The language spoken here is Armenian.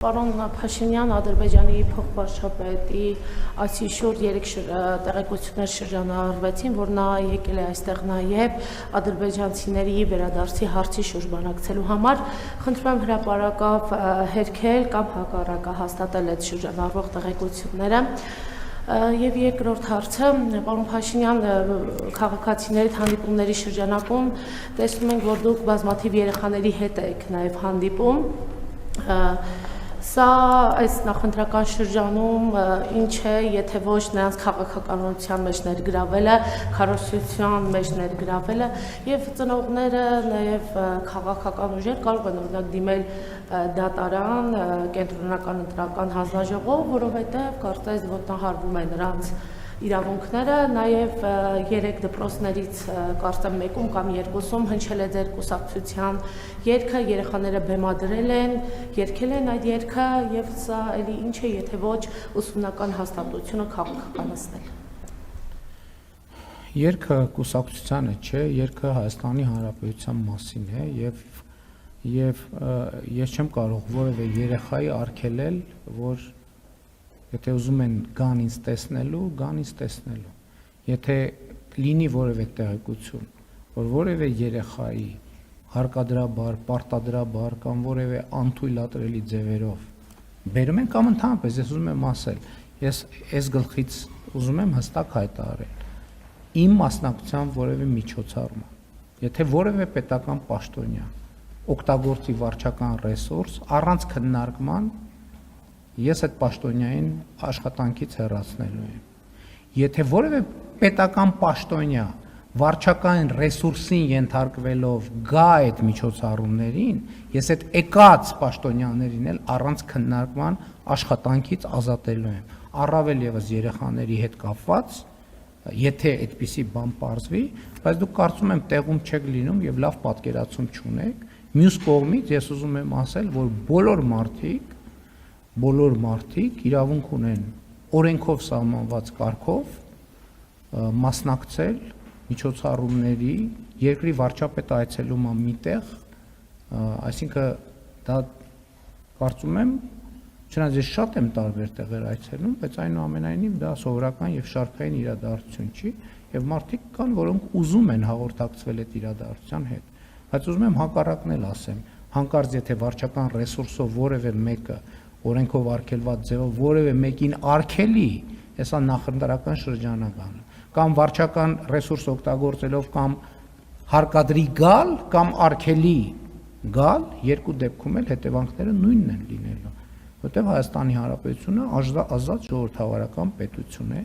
Պարոն Փաշինյան, Ադրբեջանի փոխվարչապետի այսի շուրջ 3 տեղեկություններ շրջանառվեցին, որ նա եկել է այստեղ նաև ադրբեջանցիների վերադարձի հարցի շուրջ բանակցելու համար։ Խնդրում եմ հրապարակավ հերքել կամ հակառակը հաստատել այդ շրջանառվող տեղեկությունները։ Եվ երկրորդ հարցը, պարոն Փաշինյան, քաղաքացիների հանդիպումների շրջանակում տեսնում ենք, որ դուք բազմաթիվ երեխաների հետ եք նաև հանդիպում։ Սա այս նախընտրական շրջանում ինչ է, եթե ոչ նրանց քաղաքականության մեջ ներգրավելը, քարոզչության մեջ ներգրավելը, եւ ծնողները նաեւ քաղաքական ուժեր կարող են օրինակ դիմել դատարան, կենտրոնական ընտրական հանձնաժողով, որովհետեւ կարծես ոտնահարվում է նրանց իրավունքները, նաև 3 դպրոցներից կարծեմ մեկում կամ 2-ում հնչել է ձեր կուսակցության երգը, երեխաները բեմադրել են, երգել են այդ երգը եւ սա էլի ինչ է, եթե ոչ ուսումնական հաստատությունը քաղաքականացնել։ Երգը կուսակցությանը չէ, երգը Հայաստանի Հանրապետության մասին է եւ ես չեմ կարող որևէ երեխայի արգելել, որ եթե ուզում են գան ինձ տեսնելու, եթե լինի որևէ տեղեկություն, որ որևէ երեխայի հարկադրաբար, պարտադրաբար կամ որևէ անթույլատրելի ձևերով բերում են կամ ընդհանրապես ես ուզում եմ ասել, ես այս գլխից ուզում եմ հստակ հայտարարել, իմ մասնակցության որևէ միջոցառում, եթե որևէ պետական պաշտոնյա օգտագործի վարչական ռեսուրս առանց քննարկման ես այդ պաշտոնյային աշխատանքից հեռացնելու եմ։ Եթե որևէ պետական պաշտոնյա վարչական ռեսուրսին ենթարկվելով գա այդ միջոցառումներին, ես այդ եկած պաշտոնյաներին էլ առանց քննարկման աշխատանքից ազատելու եմ։ Առավել եւս երեխաների հետ կապված, եթե այդպիսի բան պարզվի, բայց դուք կարծում եմ տեղում չեք լինում եւ լավ պատկերացում չունեք։ Մյուս կողմից ես ուզում եմ ասել, որ բոլոր մարդիկ իրավունք ունեն օրենքով սահմանված կարգով մասնակցել միջոցառումների, երկրի վարչապետը այցելում է միտեղ, այսինքն դա կարծում եմ, չնայած ես շատ եմ տարբեր տեղեր այցելում, բայց այնուամենայնիվ դա սովորական եւ շարքային իրադարձություն չի, եւ մարդիկ կան, որոնք ուզում են հաղորդակցվել այդ իրադարձության հետ, բայց ուզում եմ հակառակն էլ ասեմ, հանկարծ եթե վարչական ռեսուրսով որևէ մեկը օրենքով արգելված ձևով որևէ մեկին արգելի, հեսա նախընտրական շրջանական, կամ վարչական ռեսուրս օգտագործելով կամ հարկադրի գալ կամ արգելի գալ, երկու դեպքում էլ հետևանքները նույնն են լինելու, որտեղ Հայաստանի Հանրապետությունը ազատ ժողովրդավարական պետություն է